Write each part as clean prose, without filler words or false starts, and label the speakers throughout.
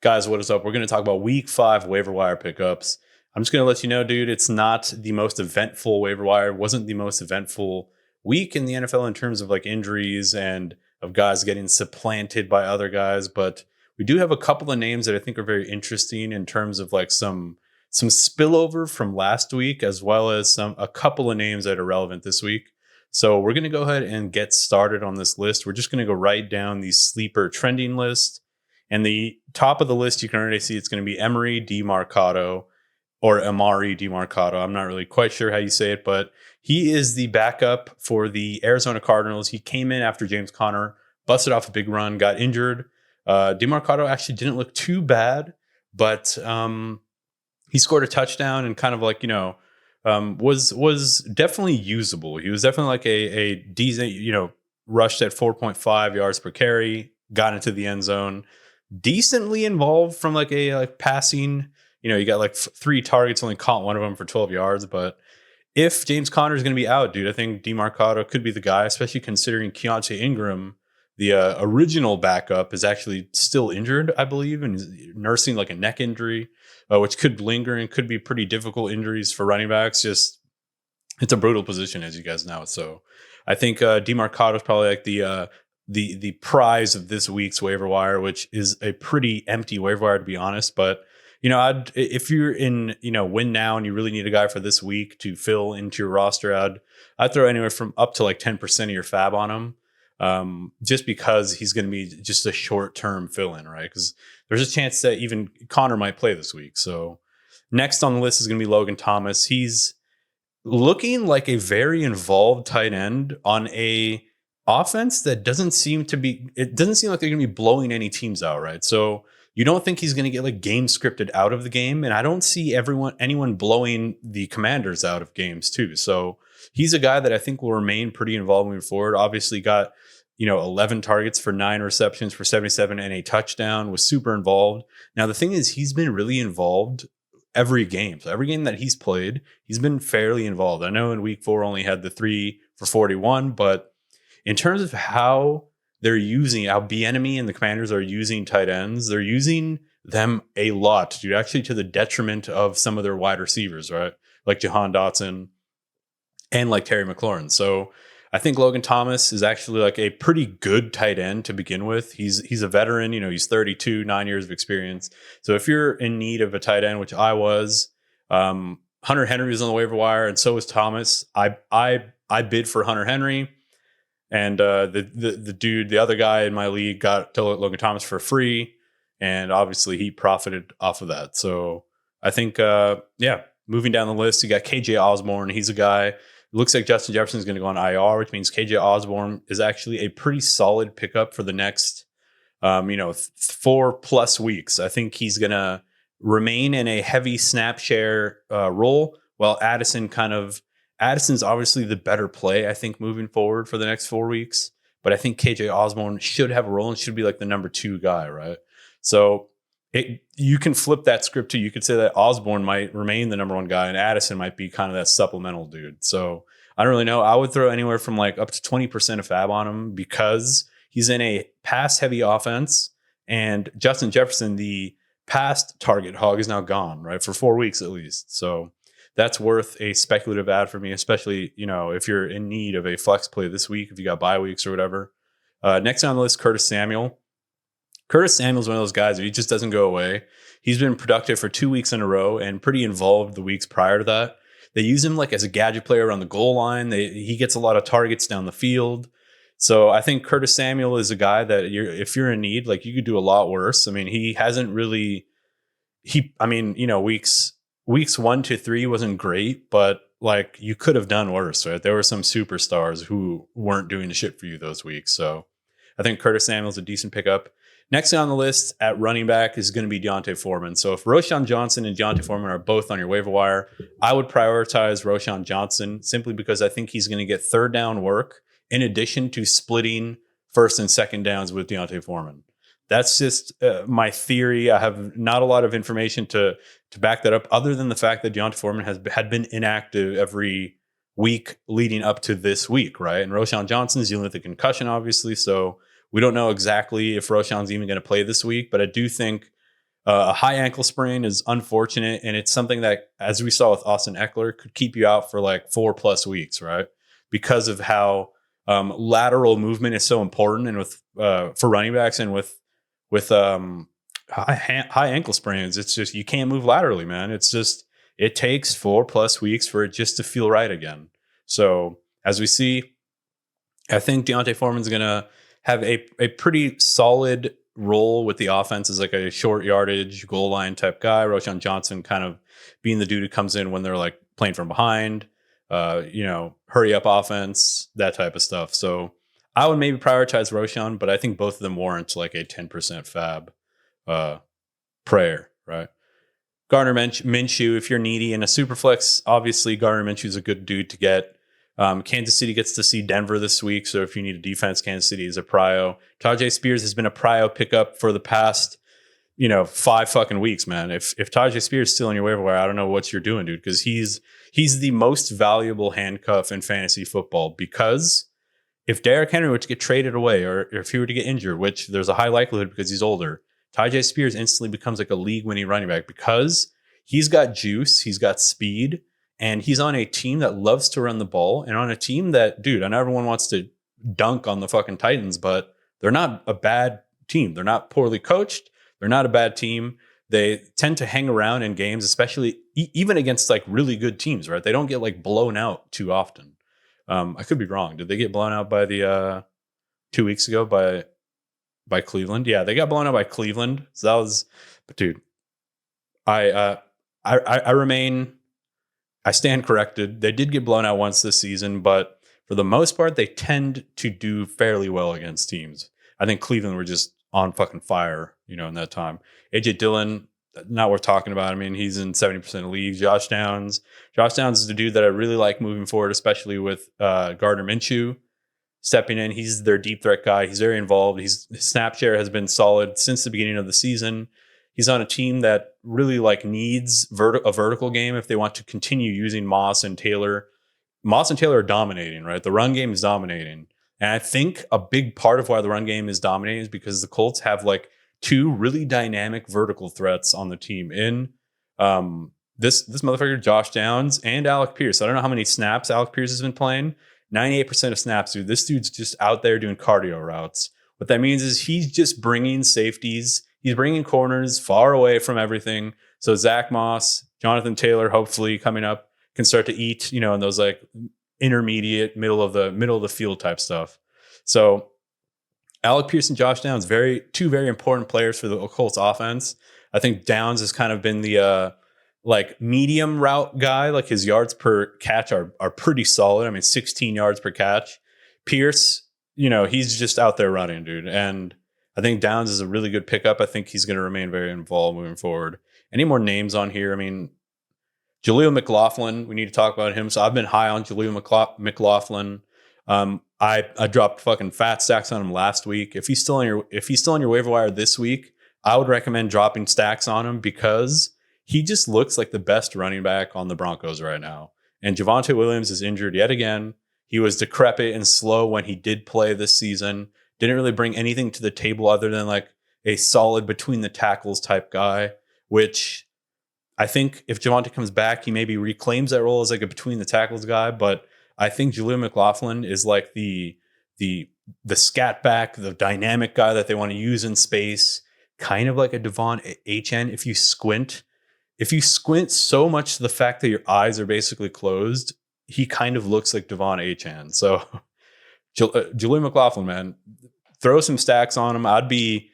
Speaker 1: Guys, what is up? We're going to talk about week 5 waiver wire pickups. I'm just going to let you know, dude, it's not the most eventful waiver wire. It wasn't the most eventful week in the NFL in terms of like injuries and of guys getting supplanted by other guys. But we do have a couple of names that I think are very interesting in terms of like some spillover from last week, as well as a couple of names that are relevant this week. So we're going to go ahead and get started on this list. We're just going to go right down the sleeper trending list. And the top of the list, you can already see it's going to be Emari Demarcado or Emari Demarcado. I'm not really quite sure how you say it, but he is the backup for the Arizona Cardinals. He came in after James Conner busted off a big run, got injured. Demarcado actually didn't look too bad, but he scored a touchdown and kind of like, was definitely usable. He was definitely like a decent, rushed at 4.5 yards per carry, got into the end zone. Decently involved from like a passing, you got like 3 targets, only caught one of them for 12 yards. But if James Conner is going to be out, dude, I think Demarcado could be the guy, especially considering Keontae Ingram, the original backup, is actually still injured, I believe, and is nursing like a neck injury, which could linger and could be pretty difficult injuries for running backs. Just it's a brutal position, as you guys know. So I think Demarcado is probably like the prize of this week's waiver wire, which is a pretty empty waiver wire, to be honest. But if you're in win now and you really need a guy for this week to fill into your roster, I'd throw anywhere from up to like 10% of your fab on him, just because he's going to be just a short-term fill-in, right? Because there's a chance that even Connor might play this week. So next on the list is going to be Logan Thomas. He's looking like a very involved tight end on a offense that doesn't seem like they're going to be blowing any teams out, right? So you don't think he's going to get like game scripted out of the game, and I don't see anyone blowing the Commanders out of games too. So he's a guy that I think will remain pretty involved moving forward. Obviously got 11 targets for 9 receptions for 77 and a touchdown, was super involved. Now the thing is, he's been really involved every game. So every game that he's played, he's been fairly involved. I know in week 4 only had the 3 for 41, but in terms of how they're using, how Bieniemy and the Commanders are using tight ends, they're using them a lot, dude, actually to the detriment of some of their wide receivers, right? Like Jahan Dotson and like Terry McLaurin. So I think Logan Thomas is actually like a pretty good tight end to begin with. He's a veteran, he's 32, 9 years of experience. So if you're in need of a tight end, which I was, Hunter Henry was on the waiver wire, and so was Thomas. I bid for Hunter Henry. And the other guy in my league got Logan Thomas for free, and obviously he profited off of that. So I think, moving down the list, you got KJ Osborn. He's a guy. It looks like Justin Jefferson is going to go on IR, which means KJ Osborn is actually a pretty solid pickup for the next, 4+ weeks. I think he's going to remain in a heavy snap share role, while Addison's obviously the better play, I think, moving forward for the next 4 weeks. But I think KJ Osborn should have a role and should be like the number 2 guy, right? So you can flip that script too. You could say that Osborn might remain the number 1 guy and Addison might be kind of that supplemental dude. So I don't really know. I would throw anywhere from like up to 20% of fab on him because he's in a pass-heavy offense. And Justin Jefferson, the past target hog, is now gone, right? For 4 weeks at least. So that's worth a speculative ad for me, especially, if you're in need of a flex play this week, if you got bye weeks or whatever. Next on the list, Curtis Samuel. Curtis Samuel's one of those guys where he just doesn't go away. He's been productive for 2 weeks in a row and pretty involved the weeks prior to that. They use him like as a gadget player around the goal line. He gets a lot of targets down the field. So I think Curtis Samuel is a guy that if you're in need, like you could do a lot worse. I mean, he hasn't really, weeks 1 to 3 wasn't great, but like you could have done worse, right? There were some superstars who weren't doing the shit for you those weeks. So I think Curtis Samuel's a decent pickup. Next on the list at running back is going to be Deontay Foreman. So if Roschon Johnson and Deontay Foreman are both on your waiver wire, I would prioritize Roschon Johnson simply because I think he's going to get third down work in addition to splitting first and second downs with Deontay Foreman. That's just my theory. I have not a lot of information to back that up, other than the fact that Deontay Foreman had been inactive every week leading up to this week, right? And Roschon Johnson's dealing with a concussion, obviously, so we don't know exactly if Roschon's even going to play this week. But I do think A high ankle sprain is unfortunate, and it's something that, as we saw with Austin Eckler, could keep you out for like 4+ weeks, right? Because of how lateral movement is so important, and with for running backs, and with high ankle sprains, it's just you can't move laterally, man. It's just it takes 4+ weeks for it just to feel right again. So as we see, I think Deontay Foreman's gonna have a pretty solid role with the offense as like a short yardage goal line type guy. Roshan Johnson kind of being the dude who comes in when they're like playing from behind, hurry up offense, that type of stuff. So I would maybe prioritize Roshan, but I think both of them warrant like a 10% fab prayer, right? Gardner Minshew, if you're needy in a super flex, obviously Gardner Minshew is a good dude to get. Kansas City gets to see Denver this week, so if you need a defense, Kansas City is a prio. Tyjae Spears has been a prio pickup for the past, 5 fucking weeks, man. If Tyjae Spears is still in your waiver wire, I don't know what you're doing, dude, because he's the most valuable handcuff in fantasy football. Because if Derrick Henry were to get traded away, or if he were to get injured, which there's a high likelihood because he's older, Tyjae Spears instantly becomes like a league-winning running back because he's got juice, he's got speed, and he's on a team that loves to run the ball, and on a team that, dude, I know everyone wants to dunk on the fucking Titans, but they're not a bad team. They're not poorly coached. They're not a bad team. They tend to hang around in games, especially even against like really good teams, right? They don't get like blown out too often. I could be wrong. Did they get blown out by the 2 weeks ago by Cleveland? Yeah, they got blown out by Cleveland. So that was, but dude, I stand corrected. They did get blown out once this season, but for the most part, they tend to do fairly well against teams. I think Cleveland were just on fucking fire, in that time. AJ Dillon, not worth talking about. I mean, he's in 70% of leagues. Josh Downs is the dude that I really like moving forward, especially with Gardner Minshew stepping in. He's their deep threat guy. He's very involved. His snap share has been solid since the beginning of the season. He's on a team that really like needs a vertical game if they want to continue using Moss and Taylor. Moss and Taylor are dominating, right? The run game is dominating. And I think a big part of why the run game is dominating is because the Colts have like 2 really dynamic vertical threats on the team in this motherfucker, Josh Downs, and Alec Pierce. I don't know how many snaps Alec Pierce has been playing. 98% of snaps, dude. This dude's just out there doing cardio routes. What that means is he's just bringing safeties. He's bringing corners far away from everything. So Zach Moss, Jonathan Taylor, hopefully coming up, can start to eat, in those like intermediate middle of the field type stuff. So Alec Pierce and Josh Downs, two very important players for the Colts offense. I think Downs has kind of been the like medium route guy. Like his yards per catch are pretty solid. I mean, 16 yards per catch. Pierce, he's just out there running, dude. And I think Downs is a really good pickup. I think he's going to remain very involved moving forward. Any more names on here? I mean, Jaleel McLaughlin, we need to talk about him. So I've been high on Jaleel McLaughlin. I dropped fucking fat stacks on him last week. If he's still on your waiver wire this week, I would recommend dropping stacks on him because he just looks like the best running back on the Broncos right now. And Javonte Williams is injured yet again. He was decrepit and slow when he did play this season. Didn't really bring anything to the table other than like a solid between the tackles type guy, which I think if Javonte comes back, he maybe reclaims that role as like a between the tackles guy. But I think Jaleel McLaughlin is like the scat back, the dynamic guy that they want to use in space, kind of like a Devon Achane. If you squint so much to the fact that your eyes are basically closed, he kind of looks like Devon Achane. So Jaleel McLaughlin, man, throw some stacks on him. I'd be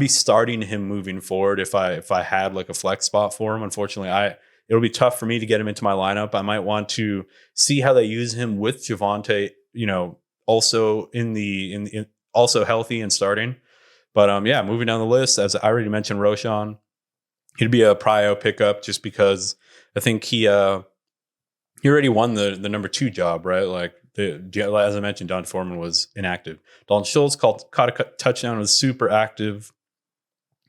Speaker 1: starting him moving forward if I had like a flex spot for him. Unfortunately, it'll be tough for me to get him into my lineup. I might want to see how they use him with Javonte, also also healthy and starting. But yeah, moving down the list, as I already mentioned, Roshan, he'd be a prio pickup just because I think he already won the number 2 job, right? Like as I mentioned, Don Foreman was inactive. Dalton Schultz caught a touchdown, was super active,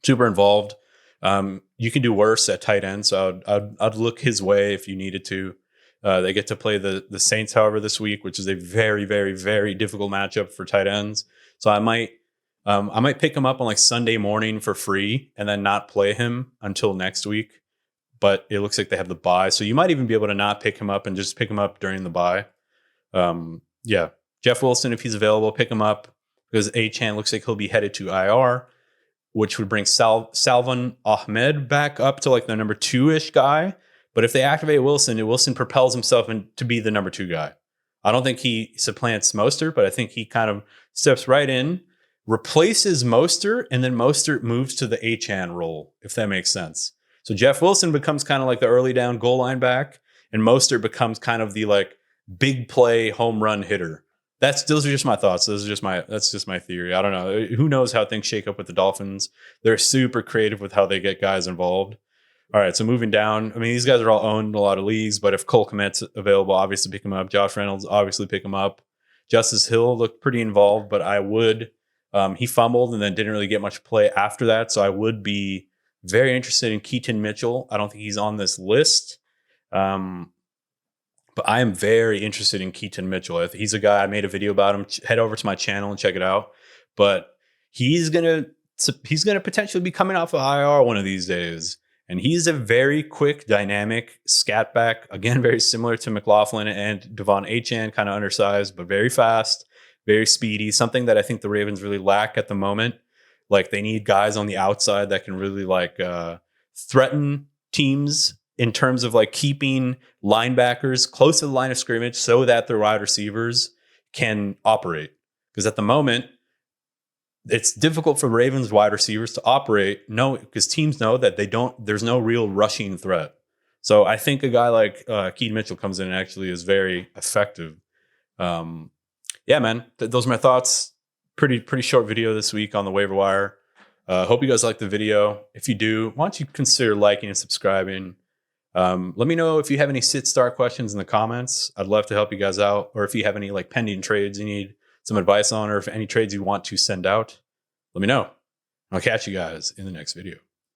Speaker 1: super involved. You can do worse at tight end, so I'd look his way if you needed to. They get to play the Saints, however, this week, which is a very, very, very difficult matchup for tight ends. So I might I might pick him up on like Sunday morning for free and then not play him until next week. But it looks like they have the bye. So you might even be able to not pick him up and just pick him up during the bye. Yeah. Jeff Wilson, if he's available, pick him up because Achane looks like he'll be headed to IR, which would bring Salvon Ahmed back up to like the number 2-ish guy. But if they activate Wilson, Wilson propels himself to be the number 2 guy. I don't think he supplants Mostert, but I think he kind of steps right in, replaces Mostert, and then Mostert moves to the Achane role, if that makes sense. So Jeff Wilson becomes kind of like the early down goal line back, and Mostert becomes kind of the like big play home run hitter. Those are just my thoughts. That's just my theory. I don't know. Who knows how things shake up with the Dolphins? They're super creative with how they get guys involved. All right, so moving down. I mean, these guys are all owned in a lot of leagues, but if Cole Kmet's available, obviously pick him up. Josh Reynolds, obviously pick him up. Justice Hill looked pretty involved, but I would. He fumbled and then didn't really get much play after that, so I would be very interested in Keaton Mitchell. I don't think he's on this list. But I am very interested in Keaton Mitchell. He's a guy, I made a video about him. Head over to my channel and check it out. But he's gonna potentially be coming off of IR one of these days. And he's a very quick, dynamic scat back. Again, very similar to McLaughlin and Devon Achane, kind of undersized, but very fast, very speedy. Something that I think the Ravens really lack at the moment. Like they need guys on the outside that can really like threaten teams in terms of like keeping linebackers close to the line of scrimmage so that the wide receivers can operate. Because at the moment, it's difficult for Ravens wide receivers to operate. No, because teams know that there's no real rushing threat. So I think a guy like Keaton Mitchell comes in and actually is very effective. Yeah, man, those are my thoughts. Pretty short video this week on the waiver wire. Hope you guys like the video. If you do, why don't you consider liking and subscribing? Let me know if you have any sit-start questions in the comments. I'd love to help you guys out. Or if you have any like pending trades you need some advice on, or if any trades you want to send out, let me know. I'll catch you guys in the next video.